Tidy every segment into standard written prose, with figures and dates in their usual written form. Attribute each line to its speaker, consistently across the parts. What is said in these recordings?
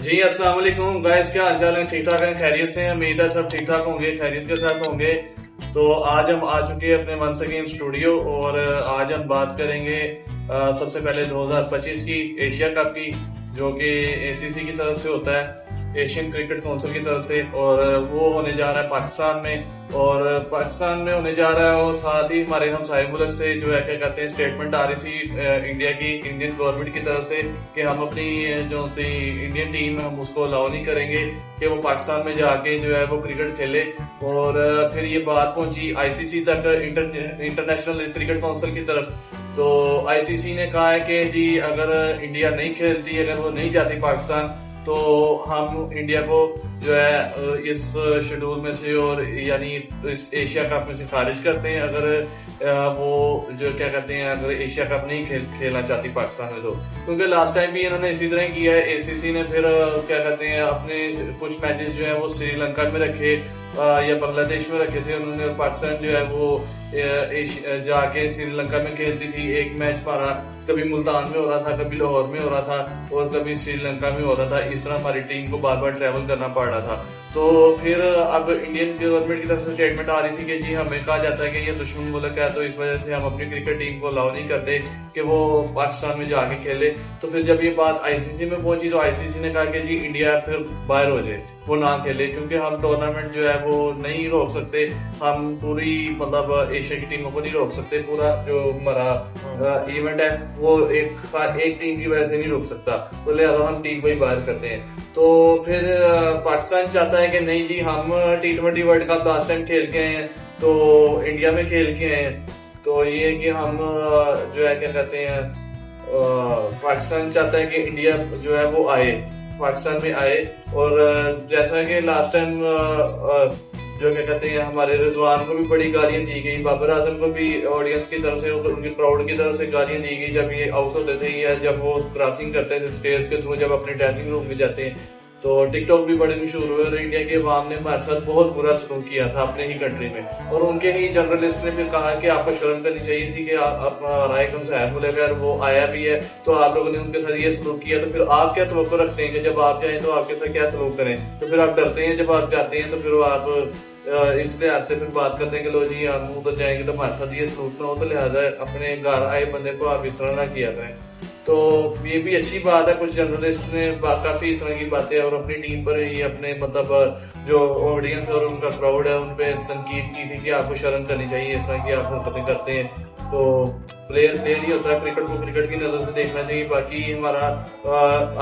Speaker 1: जी अस्सलाम वालेकुम गाइस, क्या हालचाल है? ठीक ठाक है, खैरियत से हैं? उम्मीद है सब ठीक ठाक होंगे, खैरियत के साथ होंगे। तो आज हम आ चुके हैं अपने वंस अगेन स्टूडियो और आज हम बात करेंगे सबसे पहले 2025 की एशिया कप की, जो कि एसीसी की तरफ से होता है, एशियन क्रिकेट काउंसिल की तरफ से, और वो होने जा रहा है पाकिस्तान में। और पाकिस्तान में होने जा रहा है और साथ ही हमारे हमसाये मुल्क से जो है क्या कहते हैं स्टेटमेंट आ रही थी इंडिया की, इंडियन गवर्नमेंट की तरफ से, कि हम अपनी जो सी इंडियन टीम है हम उसको अलाउ नहीं करेंगे कि वो पाकिस्तान में जाके जो है वो क्रिकेट खेले। और फिर ये बात पहुंची आईसीसी तक, इंटरनेशनल क्रिकेट काउंसिल की तरफ। तो आईसीसी ने कहा है कि जी अगर इंडिया नहीं खेलती, अगर वो नहीं जाती पाकिस्तान, तो हम इंडिया को जो है इस शेड्यूल में से और यानी इस एशिया कप में से खारिज करते हैं, अगर वो जो क्या कहते हैं अगर एशिया कप नहीं खेलना चाहती पाकिस्तान में। तो क्योंकि लास्ट टाइम भी इन्होंने इसी तरह किया है, एसीसी ने फिर क्या कहते हैं अपने कुछ मैचेस जो है वो श्रीलंका में रखे या बांग्लादेश में रखे थे उन्होंने। पाकिस्तान जो है वो जाके श्रीलंका में खेलती थी, एक मैच हमारा कभी मुल्तान में हो रहा था, कभी लाहौर में हो रहा था और कभी श्रीलंका में हो रहा था। इस तरह हमारी टीम को बार बार ट्रैवल करना पड़ रहा था। तो फिर अब इंडियन गवर्नमेंट की तरफ से स्टेटमेंट आ रही थी कि जी हमें कहा जाता है कि ये दुश्मन मुल्क है, तो इस वजह से हम अपनी क्रिकेट टीम को अलाउ नहीं करते कि वो पाकिस्तान में जाके खेले। तो फिर जब ये बात आईसीसी में पहुंची तो आईसीसी ने कहा कि जी इंडिया फिर बाहर हो जाए, वो ना खेले, क्योंकि हम टूर्नामेंट जो है वो नहीं रोक सकते, हम पूरी मतलब एशिया की टीमों को नहीं रोक सकते। पूरा जो हमारा इवेंट है वो एक टीम की वजह से नहीं रोक सकता, तो लिहाजा हम टीम को ही बाहर करते हैं। तो फिर पाकिस्तान चाहता है कि नहीं जी हम T20 world cup last time खेल के आए हैं, तो इंडिया में खेल के आए हैं, तो ये कि हम जो है क्या कहते हैं पाकिस्तान चाहता है कि इंडिया जो है वो आए, पाकिस्तान में आए। और जैसा कि लास्ट टाइम जो क्या कहते हैं हमारे रिजवान को भी बड़ी गालियां दी गई, बाबर आजम को भी ऑडियंस की तरफ से, उनकी क्राउड की तरफ से गालियां दी गई जब ये आउट होते थे या जब वो क्रॉसिंग करते थे स्टेज के थ्रू, जब अपने ड्रेसिंग रूम में जाते हैं। तो टिकटॉक भी बड़े मशहूर हुए और इंडिया के अवाम ने हमारे साथ बहुत बुरा सलूक किया था अपने ही कंट्री में। और उनके ही जर्नलिस्ट ने फिर कहा कि आपको शर्म करनी चाहिए थी कि अपना राय कम साहब बोले अगर वो आया भी है तो आप लोगों ने उनके साथ ये सलूक किया, तो फिर आप क्या तवक्को रखते हैं कि जब आप जाएं तो आपके साथ क्या सलूक करें? तो फिर आप डरते हैं जब आप जाते हैं, तो फिर आप इस लिहाज से फिर बात करते हैं कि लो जी हम उधर जाएंगे तो हमारे साथ ये सलूक ना हो, तो लिहाजा अपने घर आए बंदे को आप इस तरह ना किया करें। तो ये भी अच्छी बात है, कुछ जर्नलिस्ट ने काफी इस तरह की बातें और अपनी टीम पर ही अपने मतलब जो ऑडियंस और उनका क्राउड है उन पे तनकीद की थी कि आपको शर्म करनी चाहिए इस तरह की आप हरकतें करते हैं। तो प्लेयर प्लेयर ही होता है, क्रिकेट को क्रिकेट की नजर से देखना चाहिए, बाकी हमारा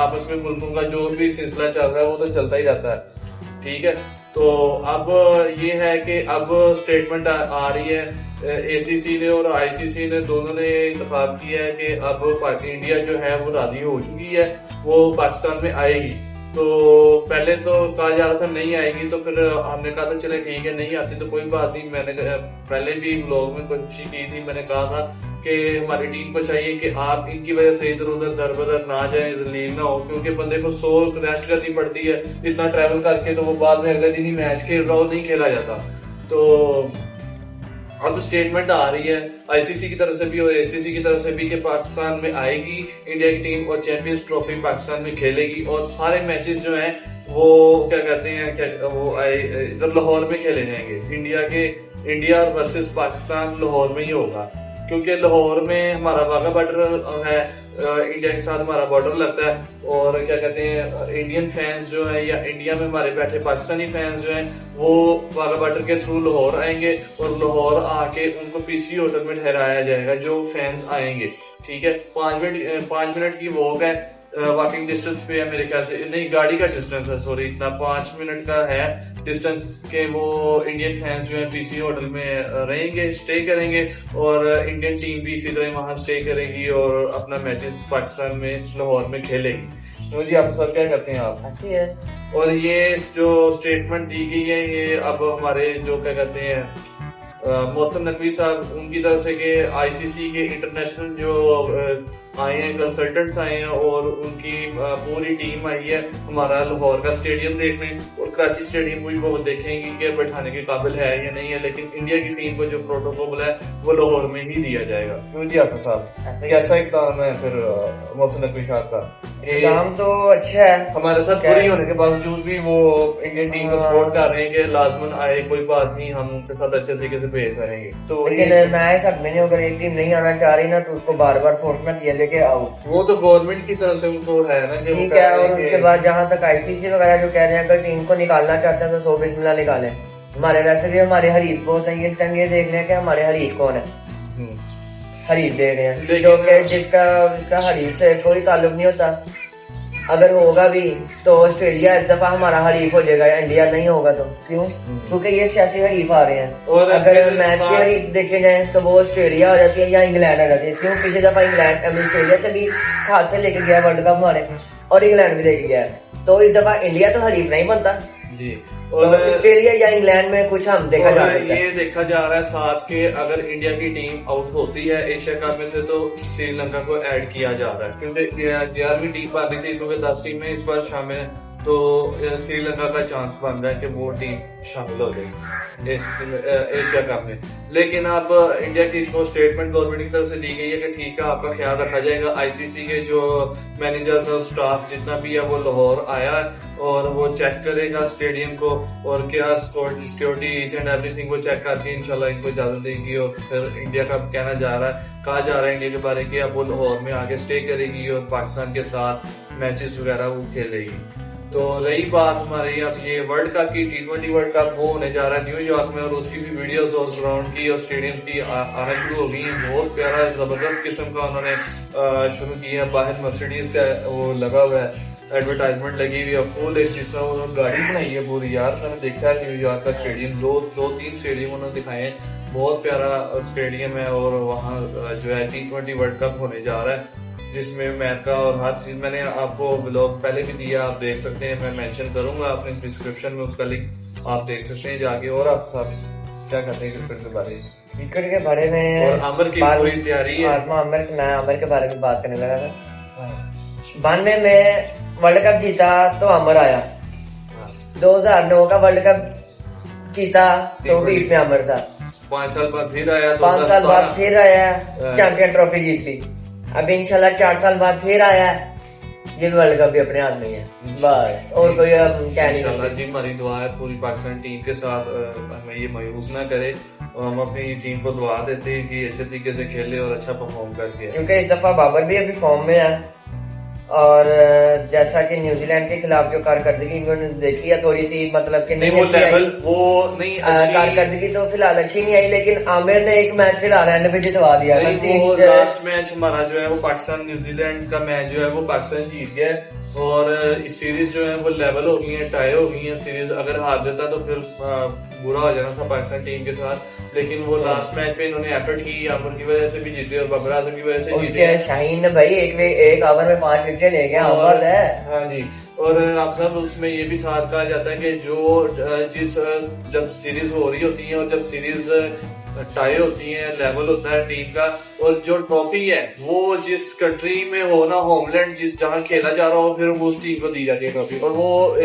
Speaker 1: आपस में मुल्कों का जो भी सिलसिला चल रहा है वो तो चलता ही रहता है, ठीक है। तो अब ये है कि अब स्टेटमेंट आ रही है, एसीसी ने और आईसीसी ने दोनों ने इंतखाब किया है कि अब इंडिया जो है वो राजी हो चुकी है, वो पाकिस्तान में आएगी। तो पहले तो कहा जा रहा था नहीं आएगी, तो फिर हमने कहा था चले ठीक है नहीं आती तो कोई बात नहीं। मैंने पहले भी ब्लॉग में कोशिश की थी, मैंने कहा था कि हमारी टीम को चाहिए कि आप इनकी वजह से इधर उधर दर बदर ना जाए, जलील ना हो, क्योंकि बंदे को 100 रेस्ट करनी पड़ती है इतना ट्रैवल करके, तो वो बाद में अगले दिन ही मैच खेल रहा हो, नहीं खेला जाता। तो अब स्टेटमेंट आ रही है आईसीसी की तरफ से भी और एसीसी की तरफ से भी कि पाकिस्तान में आएगी इंडिया की टीम और चैंपियंस ट्रॉफी पाकिस्तान में खेलेगी, और सारे मैचेस जो हैं वो क्या कहते हैं क्या वो इधर लाहौर में खेले जाएंगे। इंडिया वर्सेस पाकिस्तान लाहौर में ही होगा, क्योंकि लाहौर में हमारा वाघा बॉर्डर है, इंडिया के साथ हमारा बॉर्डर लगता है। और क्या कहते हैं इंडियन फैंस जो है या इंडिया में हमारे बैठे पाकिस्तानी फैंस जो हैं वो वाघा बॉर्डर के थ्रू लाहौर आएंगे और लाहौर आके उनको पीसी होटल में ठहराया जाएगा जो फैंस आएंगे, ठीक है। 5 मिनट की वॉक है, वॉकिंग डिस्टेंस पे है मेरे ख्याल से, नहीं गाड़ी का डिस्टेंस है, सॉरी, इतना 5 मिनट का है डिस्टेंस के वो इंडियन फैंस जो है पीसी होटल में रहेंगे, स्टे करेंगे, और इंडियन टीम भी इसी तरह वहां स्टे करेगी और अपना मैचेस पाकिस्तान में लाहौर में खेलेगी। तो जी आप सर क्या करते हैं आप?
Speaker 2: ऐसी है।
Speaker 1: और ये जो स्टेटमेंट दी गई है ये अब हमारे जो क्या कहते हैं मोहसिन नकवी साहब उनकी तरफ से कि आईसीसी के इंटरनेशनल जो आए हैं कंसल्टेंट्स आए हैं और उनकी पूरी टीम आई है हमारा लाहौर का स्टेडियम देखने, और कराची स्टेडियम को भी वो देखेंगी कि बैठाने के काबिल है या नहीं है, लेकिन इंडिया की टीम को जो प्रोटोकॉल है वो लाहौर में ही दिया जाएगा। क्यों जी आपका साहब कैसा इकदाम है फिर मोहसिन नकवी साहब का?
Speaker 2: काम तो अच्छा है,
Speaker 1: हमारे साथ बुरी होने के बावजूद भी वो इंडियन टीम को सपोर्ट कर रहे हैं कि लाजमन आए, कोई बात नहीं, हम उनके साथ अच्छे तरीके से पेश करेंगे। तो
Speaker 2: लेकिन मैच सब में अगर एक टीम नहीं आना चाह रही ना तो उसको बार बार फोर्स मत किया लेके आओ।
Speaker 1: वो तो गवर्नमेंट की तरफ से उनको है ना कि
Speaker 2: ठीक है। और उसके बाद जहाँ तक आईसीसी वगैरह जो कह रहे हैं अगर टीम को निकालना चाहते हैं तो 100 बिस्मिल्लाह निकालें। हमारे वैसे भी हमारे हरीफ बहुत है, इस टाइम ये देख रहे हैं कि हमारे हरीफ कौन है। हरीफ देख रहे हैं जो कि जिसका हरीफ से कोई ताल्लुक नहीं होता। अगर होगा भी तो ऑस्ट्रेलिया इस दफा हमारा हरीफ हो जाएगा, इंडिया नहीं होगा तो क्यों? क्योंकि ये सियासी हरीफ आ रहे हैं। और अगर मैच के हरीफ देखे जाए तो वो ऑस्ट्रेलिया हो जाती है या इंग्लैंड आ जाती है। क्यों? पिछली दफा इंग्लैंड ऑस्ट्रेलिया से भी हाथ से लेके गया वर्ल्ड कप हमारे, और इंग्लैंड भी लेके गया है। तो इस दफा इंडिया तो हरीफ नहीं बनता
Speaker 1: जी।
Speaker 2: और ऑस्ट्रेलिया या इंग्लैंड में कुछ हम देखा जा सकता है।
Speaker 1: ये देखा जा रहा है साथ के अगर इंडिया की टीम आउट होती है एशिया कप में से तो श्रीलंका को ऐड किया जा रहा है, क्योंकि 11वीं टीम आ रही थी, क्योंकि 10 टीम में इस बार शामिल है, तो श्रीलंका का चांस बन रहा है कि वो टीम शामिल हो जाएगी एशिया कप में। लेकिन अब इंडिया की को स्टेटमेंट गवर्नमेंट की तरफ से दी गई है कि ठीक है, आपका ख्याल रखा जाएगा। आईसीसी के जो मैनेजर्स और स्टाफ जितना भी है वो लाहौर आया है और वो चेक करेगा स्टेडियम को और क्या सिक्योरिटी ईच एंड एवरीथिंग को चेक करके इंशाल्लाह इनको इजाजत देगी। और फिर इंडिया का कहना जा रहा है, कहा जा रहा है इंडिया के बारे में कि अब वो लाहौर में आगे स्टे करेगी और पाकिस्तान के साथ मैचेस वगैरह वो खेलेगी। तो रही बात हमारी अब ये वर्ल्ड कप की, T20 वर्ल्ड कप वो होने जा रहा है न्यूयॉर्क में, और उसकी भी वीडियोस और ग्राउंड की और स्टेडियम की आना शुरू हो गई है। बहुत प्यारा जबरदस्त किस्म का उन्होंने शुरू किया है। बाहर मर्सिडीज का वो लगा हुआ है, एडवर्टाइजमेंट लगी हुई है, फुल एक चीज उन्होंने गाड़ी बनाई है पूरी। यार मैंने देखा है न्यूयॉर्क का स्टेडियम, दो तीन स्टेडियम उन्होंने दिखाए हैं, बहुत प्यारा स्टेडियम है। और वहाँ जो है T20 वर्ल्ड कप होने जा रहा है जिसमें अमेरिका और हर चीज, मैंने आपको ब्लॉग पहले भी दिया, आप देख सकते हैं, मैं मेंशन करूंगा अपने डिस्क्रिप्शन में, उसका लिंक आप देख सकते हैं जाके। और आप सब क्या कहते हैं क्रिकेट के बारे में?
Speaker 2: क्रिकेट के बारे में
Speaker 1: और आमिर की पूरी तैयारी है।
Speaker 2: मैं आमिर के बारे में बात करने लगा था। 92 में वर्ल्ड कप जीता तो आमिर आया, 2009 का वर्ल्ड कप जीता तो भी इसमें आमिर था,
Speaker 1: 5 साल बाद फिर आया,
Speaker 2: 5 साल बाद फिर आया, चैंपियन ट्रॉफी जीती। अब इंशाल्लाह 4 साल बाद फिर आया, ये वर्ल्ड कप भी अपने हाथ में है बस, और कोई क्या नहीं सकता।
Speaker 1: जी हमारी दुआ है पूरी पाकिस्तान टीम के साथ, हमें ये मायूस ना करे, और हम अपनी टीम को दुआ देते हैं कि अच्छे तरीके से खेले और अच्छा परफॉर्म करके।
Speaker 2: क्योंकि इस दफा बाबर भी अभी फॉर्म में है, और जैसा कि न्यूजीलैंड के खिलाफ जो कारकर्दगी इन्होंने देखी है थोड़ी सी, मतलब कि
Speaker 1: नहीं वो लेवल वो नहीं
Speaker 2: कारकर्दगी तो फिलहाल अच्छी नहीं आई, लेकिन आमिर ने एक मैच फिलहाल एंड पे जितवा दिया।
Speaker 1: वो लास्ट मैच हमारा जो है वो पाकिस्तान न्यूजीलैंड का मैच जो है वो पाकिस्तान जीत गया, और इस सीरीज जो है वो लेवल हो गई है, टाई हो गई है सीरीज। अगर हार जाता तो फिर बुरा हो जाना था पाकिस्तान टीम के साथ, लेकिन वो लास्ट मैच पे इन्होंने एफर्ट की, आमिर की वजह से भी जीते और बाबर आजम की वजह से जीते।
Speaker 2: शाहीन भाई एक ओवर में 5 विकेट ले गया, अव्वल है।
Speaker 1: हाँ जी। और अक्सर उसमें ये भी साथ कहा जाता है कि जो जब सीरीज हो रही होती है और जब सीरीज टाई होती है, लेवल होता है टीम का, और जो ट्रॉफी है वो जिस कंट्री में हो ना, होमलैंड जिस जहाँ खेला जा रहा हो, फिर वो उस टीम को दी जाती है ट्रॉफी। और वो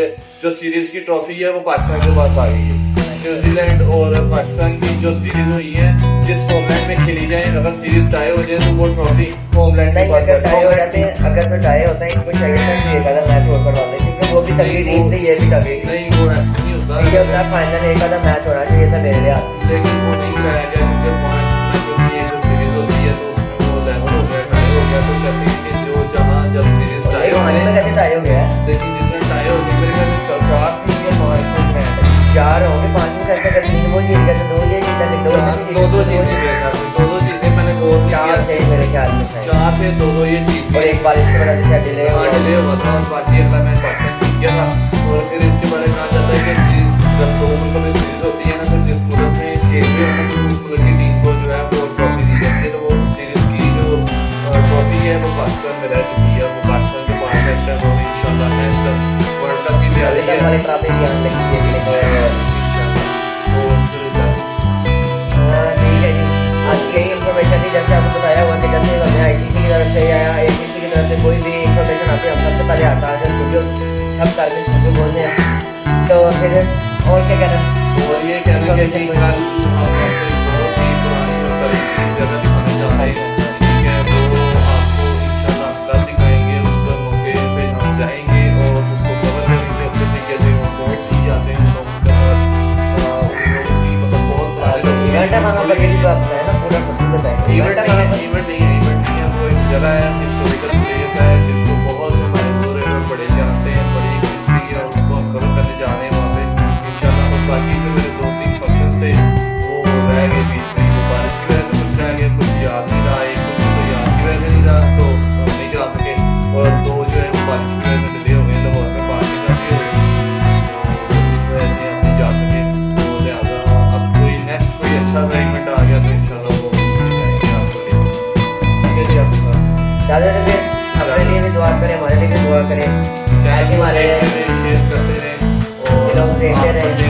Speaker 1: जो सीरीज की ट्रॉफी है वो पाकिस्तान के पास आ गई है। न्यूजीलैंड और पाकिस्तान की जो सीरीज हुई है, जिस होमलैंड में खेली जाए, अगर सीरीज टाई हो जाए तो वो ट्रॉफी होमलैंड
Speaker 2: नहीं, अगर टाई हो जाते हैं, अगर तो टाई होता है इनको चाहिए था कि एक आधा मैच और करवाते, क्योंकि वो भी तगड़ी टीम थी, ये भी तगड़ी
Speaker 1: नहीं, वो ऐसा नहीं होता।
Speaker 2: ये होता है फाइनल एक आधा मैच होना चाहिए था मेरे लिहाज से,
Speaker 1: लेकिन वो नहीं कराया गया, क्योंकि 5 मैचों की जो सीरीज होती है तो उसमें वो लेवल हो गया, टाई हो गया। तो कहते हैं कि जो जहाँ जब सीरीज टाई हो
Speaker 2: में कैसे टाई हो गया,
Speaker 1: लेकिन जिसमें टाई हो गई मेरे ख्याल से 4 थी या 5 मैच,
Speaker 2: 4 होंगे, 5 में कैसे कर 3 वो जीत गए, 2 ये जीता,
Speaker 1: 2 जीते, मैंने 2
Speaker 2: 4 थे मेरे ख्याल में,
Speaker 1: 4 से 2 ये जीत,
Speaker 2: और एक बारिश की वजह से डिले
Speaker 1: हुआ था, और बाकी अगला मैच पाकिस्तान जीत गया था। और फिर इसके बारे में कहा जाता है कि जब 2 मुल्कों में सीरीज होती है ना, तो जिस मुल्क में खेल रहे हैं उस मुल्क की टीम को जो है वो ट्रॉफी दी जाती है। तो वो सीरीज की जो ट्रॉफी है वो पाकिस्तान में रह चुकी है, वो पाकिस्तान के पास है, इंशाल्लाह है वर्ल्ड कप की तैयारी है।
Speaker 2: हमारे ट्रॉफी ध्यान रखिए, ठीक है जी। आज यही इन्फॉर्मेशन थी, जैसे आपको बताया हुआ कि जैसे हमें आईसीसी की तरफ से या एसीसी की तरफ से कोई भी इन्फॉर्मेशन आती है, हम सबसे पहले आता है स्टूडियो सब करके स्टूडियो बोलते हैं। तो फिर और क्या कहना है,
Speaker 1: और ये कहना है कि कल हम आपको बहुत ही पुरानी और करीबी जगह दिखाने जा रहे हैं, ठीक है, वो आपको इंशाल्लाह कल दिखाएंगे। उस मौके
Speaker 2: ऐसे ही हमारे
Speaker 1: शेयर करते रहें
Speaker 2: ये लोग देखते
Speaker 1: आप
Speaker 2: रहें।